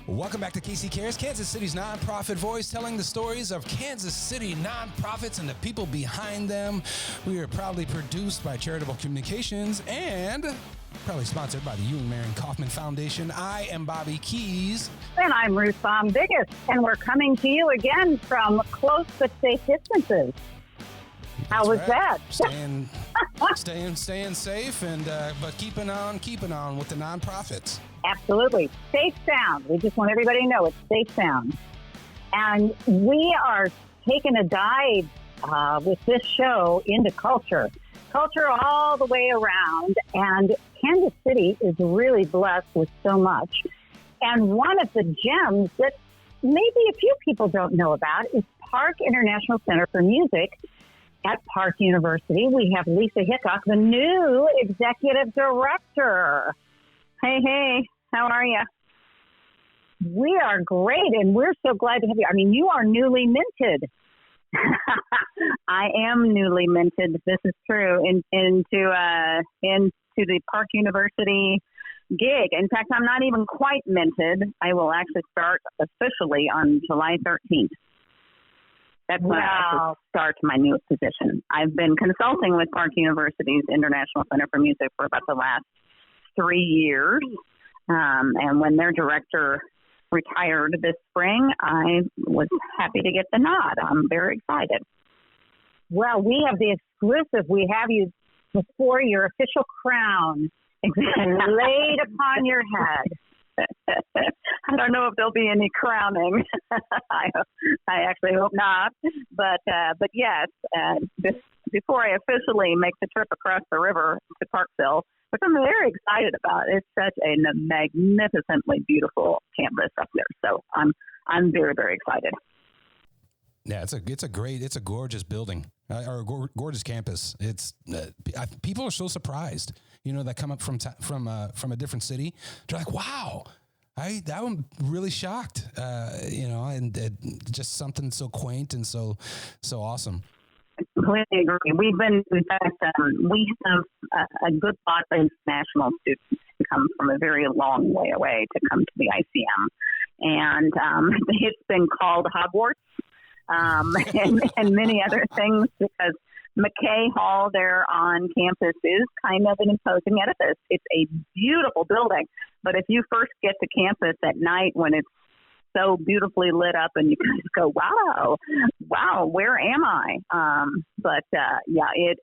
Welcome back to KC Cares, Kansas City's nonprofit voice, telling the stories of Kansas City nonprofits and the people behind them. We are proudly produced by Charitable Communications and proudly sponsored by the Ewing Marion Kaufman Foundation. I am Bobby Keys. And I'm Ruth Baum-Biggest, and we're coming to you again from close but safe distances. How was that? Staying safe, and but keeping on with the nonprofits. Absolutely. Safe sound. We just want everybody to know it's safe sound. And we are taking a dive with this show into culture all the way around. And Kansas City is really blessed with so much. And one of the gems that maybe a few people don't know about is Park International Center for Music at Park University. We have Lisa Hickok, the new executive director. Hey, how are you? We are great, and we're so glad to have you. I mean, you are newly minted. I am newly minted. This is true. Into the Park University gig. In fact, I'm not even quite minted. I will actually start officially on July 13th. That's when I start my new position. I've been consulting with Park University's International Center for Music for about the last 3 years. And when their director retired this spring, I was happy to get the nod. I'm very excited. Well, we have the exclusive. We have you before your official crown laid upon your head. I don't know if there'll be any crowning. I actually hope not. But yes, before I officially make the trip across the river to Parkville, which I'm very excited about. It's such a magnificently beautiful campus up there. So I'm very, very excited. Yeah, it's a gorgeous building, or a gorgeous campus. It's people are so surprised, that come up from a different city. They're like, wow, I'm really shocked, and just something so quaint and so awesome. I completely agree. We've been, in fact, we have a good lot of international students who come from a very long way away to come to the ICM. And it's been called Hogwarts and many other things because McKay Hall there on campus is kind of an imposing edifice. It's a beautiful building. But if you first get to campus at night when it's so beautifully lit up and you kind of go, wow, where am I?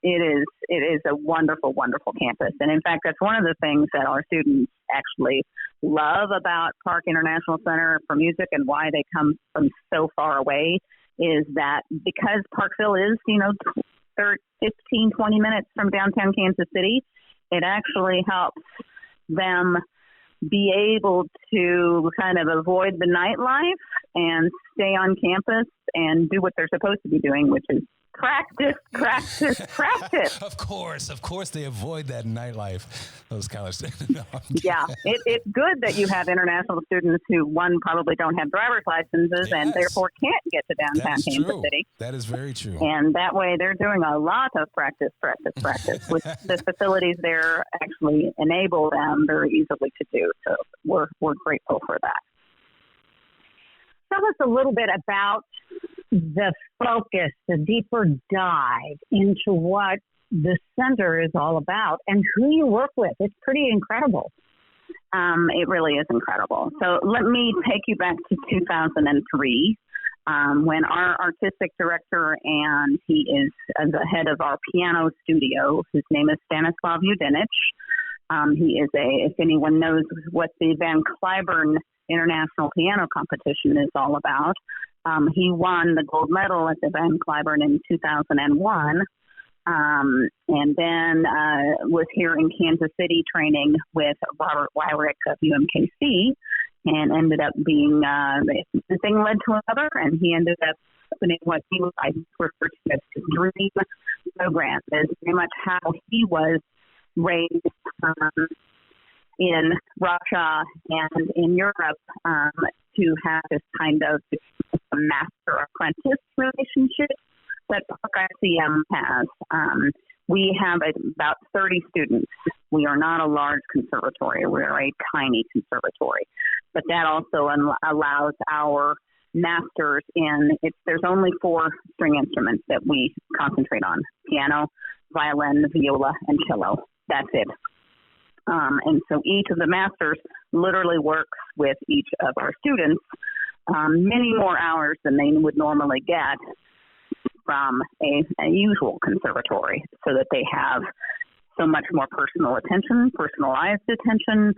It is a wonderful, wonderful campus. And in fact, that's one of the things that our students actually love about Park International Center for Music and why they come from so far away is that because Parkville is, 15, 20 minutes from downtown Kansas City, it actually helps them be able to kind of avoid the nightlife and stay on campus and do what they're supposed to be doing, which is practice. Of course, they avoid that nightlife. Those college students. No, yeah, it's good that you have international students who, one, probably don't have driver's licenses and therefore can't get to downtown Kansas City. That is very true. And that way they're doing a lot of practice. Which the facilities there actually enable them very easily to do. So we're grateful for that. Tell us a little bit about the focus, the deeper dive into what the center is all about and who you work with. It's pretty incredible. It really is incredible. So let me take you back to 2003 when our artistic director, and he is the head of our piano studio, his name is Stanislav Udinich. He is if anyone knows what the Van Cliburn International Piano Competition is all about. He won the gold medal at the Van Cliburn in 2001, and then was here in Kansas City training with Robert Wyrick of UMKC, and ended up being the thing led to another, and he ended up opening what I refer to as his dream program. It's very much how he was raised in Russia and in Europe to have this kind of master-apprentice relationship that Park ICM has. We have about 30 students. We are not a large conservatory. We're a tiny conservatory. but that also allows our masters there's only 4 string instruments that we concentrate on: piano, violin, viola, and cello. That's it. And so each of the masters literally works with each of our students many more hours than they would normally get from a usual conservatory, so that they have so much more personalized attention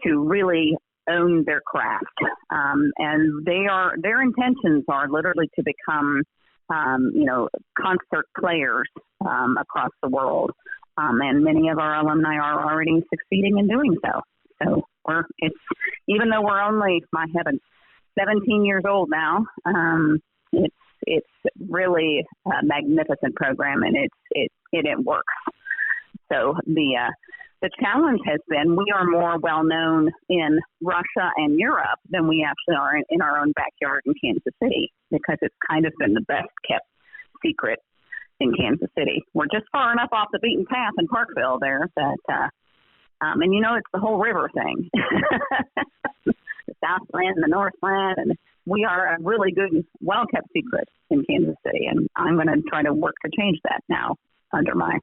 to really own their craft. And their intentions are literally to become, concert players across the world. And many of our alumni are already succeeding in doing so. So even though we're only, my heavens, 17 years old now, it's really a magnificent program, and it works. So the challenge has been, we are more well known in Russia and Europe than we actually are in our own backyard in Kansas City, because it's kind of been the best kept secret in Kansas City. We're just far enough off the beaten path in Parkville there that, and it's the whole river thing. The Southland and the Northland, and we are a really good, well-kept secret in Kansas City, and I'm going to try to work to change that now under my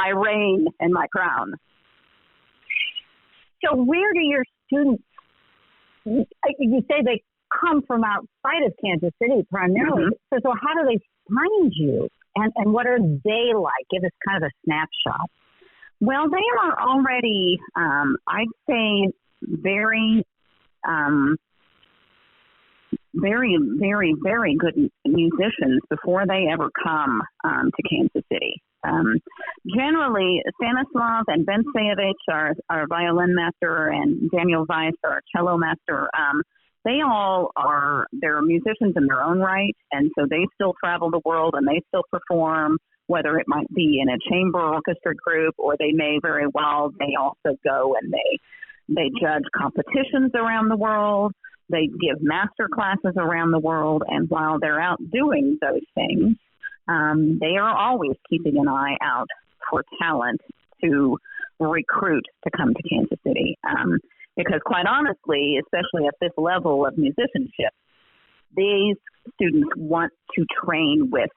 reign and my crown. So where do your students, you say they come from outside of Kansas City primarily, Mm-hmm. so how do they find you, and what are they like? Give us kind of a snapshot. Well, they are already, I'd say, very, very, very, very good musicians before they ever come to Kansas City. Generally, Stanislav and Ben Sayevich, our violin master, and Daniel Weiss, our cello master, they all they're musicians in their own right, and so they still travel the world and they still perform, whether it might be in a chamber orchestra group, or they also go and they judge competitions around the world. They give master classes around the world, and while they're out doing those things, they are always keeping an eye out for talent to recruit to come to Kansas City. Because quite honestly, especially at this level of musicianship, these students want to train with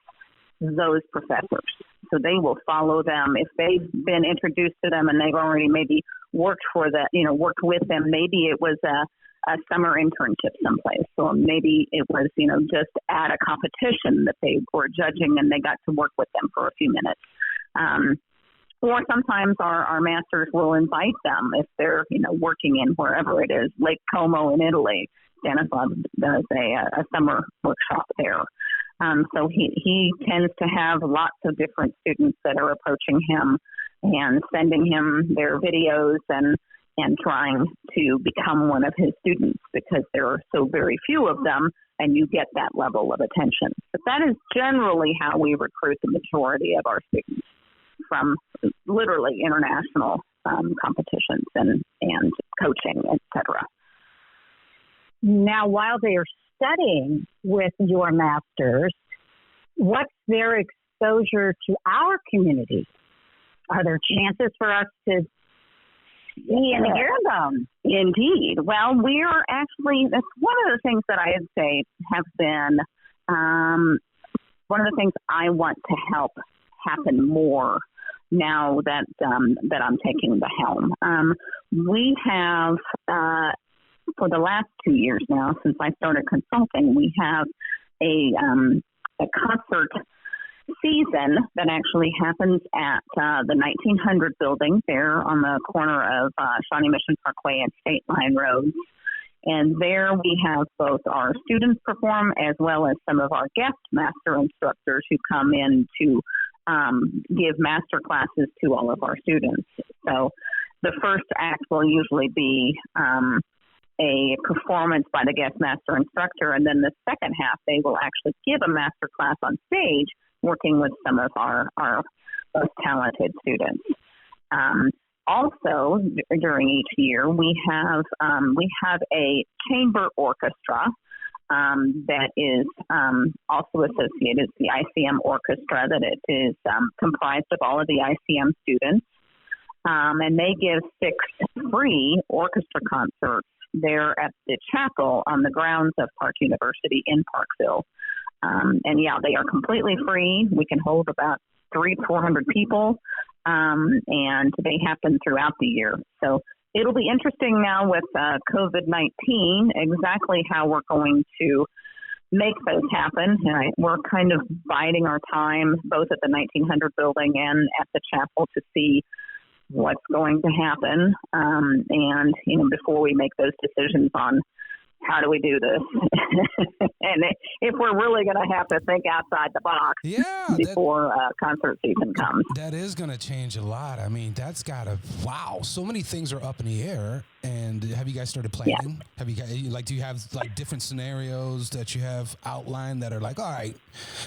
those professors. So they will follow them. If they've been introduced to them and they've already maybe worked with them, maybe it was a summer internship someplace, or maybe it was, just at a competition that they were judging and they got to work with them for a few minutes. Or sometimes our masters will invite them if they're, working in wherever it is, Lake Como in Italy. Stanislav does a summer workshop there. So he tends to have lots of different students that are approaching him and sending him their videos and trying to become one of his students, because there are so very few of them and you get that level of attention. But that is generally how we recruit the majority of our students, from literally international competitions and coaching, etc. Now, while they are studying with your masters, what's their exposure to our community? Are there chances for us to see and hear them? Indeed. Well, we're actually, that's one of the things that I'd say have been one of the things I want to help happen more now that I'm taking the helm. We have, for the last 2 years now, since I started consulting, we have a concert season that actually happens at the 1900 building there on the corner of Shawnee Mission Parkway and State Line Road. And there we have both our students perform, as well as some of our guest master instructors who come in to give master classes to all of our students. So the first act will usually be a performance by the guest master instructor, and then the second half they will actually give a master class on stage, working with some of our most talented students. Also, during each year, we have a chamber orchestra that is also associated with the ICM orchestra, that it is comprised of all of the ICM students, and they give 6 free orchestra concerts there at the chapel on the grounds of Park University in Parkville. And yeah, they are completely free. We can hold about 400 people, and they happen throughout the year. So it'll be interesting now with COVID-19 exactly how we're going to make those happen. And we're kind of biding our time both at the 1900 building and at the chapel to see what's going to happen. And, before we make those decisions on how do we do this? And if we're really going to have to think outside the box before concert season comes. That is going to change a lot. I mean, that's got to, wow, so many things are up in the air. And have you guys started planning? Yeah. Have you guys, do you have different scenarios that you have outlined that are all right,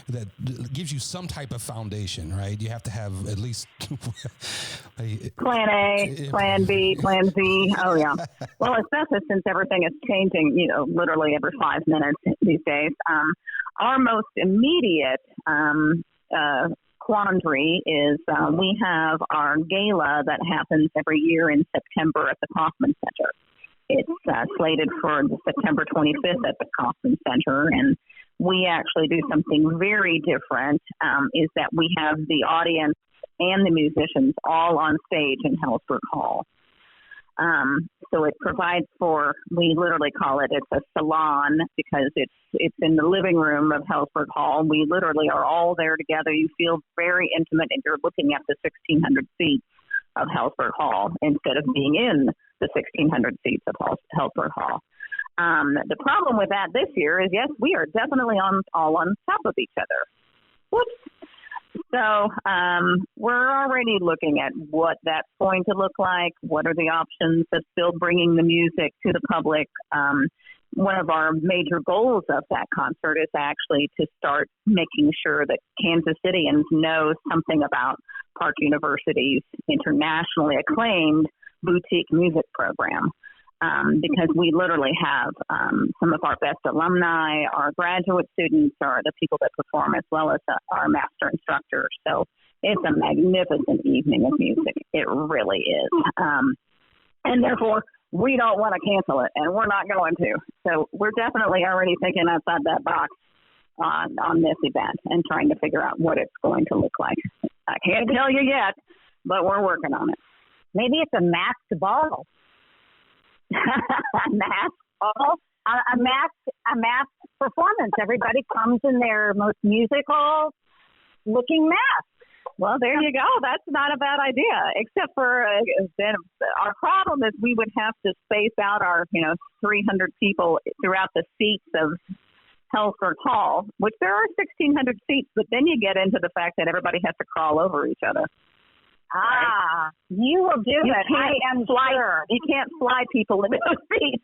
that gives you some type of foundation, right? You have to have at least plan A, plan B, plan Z. Oh yeah. Well, especially since everything is changing, literally every 5 minutes these days. Our most immediate quandary is we have our gala that happens every year in September at the Kaufman Center. It's slated for September 25th at the Kaufman Center, and we actually do something very different, is that we have the audience and the musicians all on stage in Hellsberg Hall. So it provides for, we literally call it's a salon because it's in the living room of Hellsberg Hall. We literally are all there together. You feel very intimate, and you're looking at the 1,600 seats of Hellsberg Hall instead of being in the 1,600 seats of Hellsberg Hall. The problem with that this year is, yes, we are definitely all on top of each other. Whoops. So we're already looking at what that's going to look like. What are the options of still bringing the music to the public? One of our major goals of that concert is actually to start making sure that Kansas Cityans know something about Park University's internationally acclaimed boutique music program. Because we literally have some of our best alumni, our graduate students, are the people that perform, as well as our master instructors. So it's a magnificent evening of music. It really is. And therefore, we don't want to cancel it, and we're not going to. So we're definitely already thinking outside that box on this event and trying to figure out what it's going to look like. I can't tell you yet, but we're working on it. Maybe it's a masked ball. A masked performance. Everybody comes in their most musical looking mask. Well, there you go. That's not a bad idea, except for then our problem is we would have to space out our 300 people throughout the seats of Hellsberg Hall, which there are 1,600 seats, but then you get into the fact that everybody has to crawl over each other. Ah, you will do it. I am sure. You can't fly people into those seats.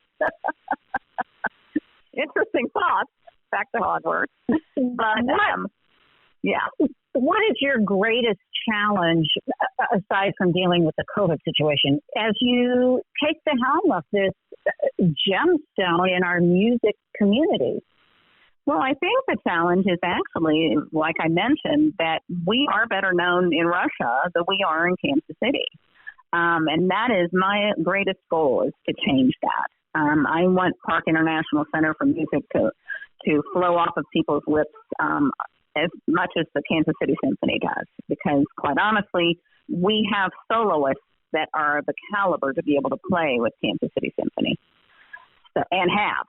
Interesting thought. Back to Hogwarts. But, yeah. What is your greatest challenge, aside from dealing with the COVID situation, as you take the helm of this gemstone in our music community? Well, I think the challenge is actually, like I mentioned, that we are better known in Russia than we are in Kansas City. And that is my greatest goal, is to change that. I want Park International Center for Music to flow off of people's lips as much as the Kansas City Symphony does, because quite honestly, we have soloists that are the caliber to be able to play with Kansas City Symphony, and have.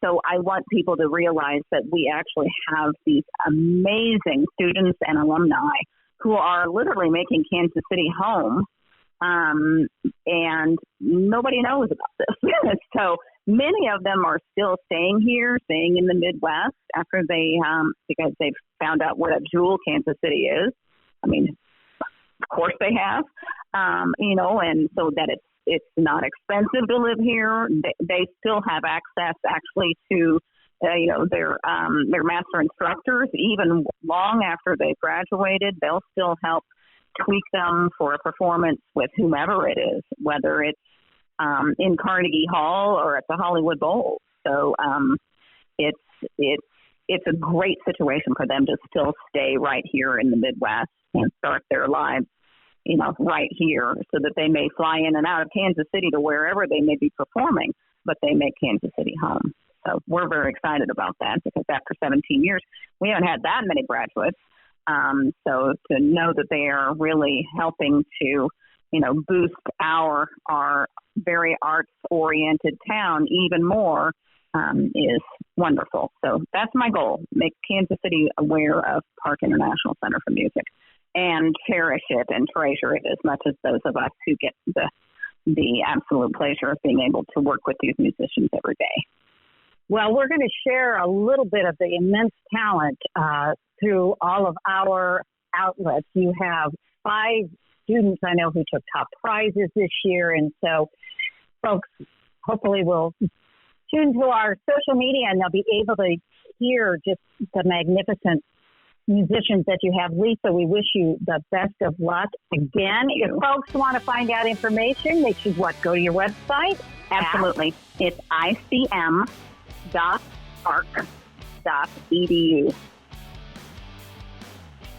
So I want people to realize that we actually have these amazing students and alumni who are literally making Kansas City home, and nobody knows about this. So many of them are still staying in the Midwest after because they've found out what a jewel Kansas City is. I mean, of course they have, and so that it's not expensive to live here. They still have access actually to, their master instructors, even long after they've graduated. They'll still help tweak them for a performance with whomever it is, whether it's in Carnegie Hall or at the Hollywood Bowl. So it's a great situation for them to still stay right here in the Midwest and start their lives right here, so that they may fly in and out of Kansas City to wherever they may be performing, but they make Kansas City home. So we're very excited about that, because after 17 years, we haven't had that many graduates. So to know that they are really helping to, boost our very arts-oriented town even more is wonderful. So that's my goal, make Kansas City aware of Park International Center for Music and cherish it and treasure it as much as those of us who get the absolute pleasure of being able to work with these musicians every day. Well, we're going to share a little bit of the immense talent through all of our outlets. You have 5 students I know who took top prizes this year, and so folks hopefully will tune to our social media and they'll be able to hear just the magnificent musicians that you have. Lisa, we wish you the best of luck. Again, if folks want to find out information, they should go to your website? Absolutely. It's icm.park.edu.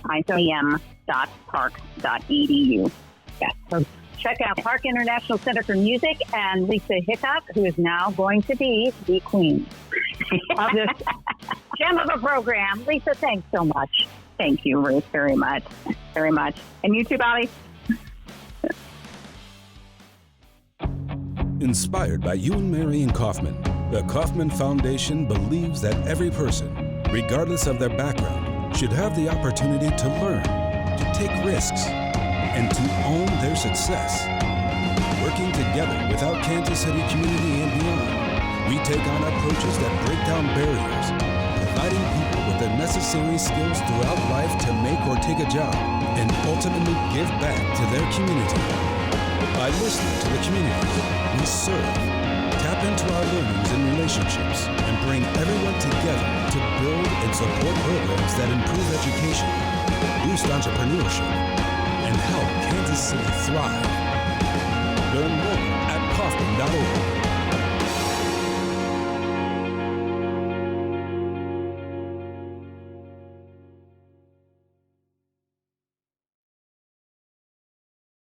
icm.park.edu. Yes. So check out Park International Center for Music and Lisa Hickok, who is now going to be the queen of this gem of a program. Lisa, thanks so much. Thank you, Ruth, very much. Very much. And you too, Bobby. Inspired by Ewan Marion Kaufman, the Kaufman Foundation believes that every person, regardless of their background, should have the opportunity to learn, to take risks, and to own their success. Working together with our Kansas City community and beyond, we take on approaches that break down barriers, providing people with the necessary skills throughout life to make or take a job, and ultimately give back to their community. By listening to the communities we serve, tap into our learnings and relationships, and bring everyone together to build and support programs that improve education, boost entrepreneurship, and help Kansas City thrive. Learn more at Kaufman.org.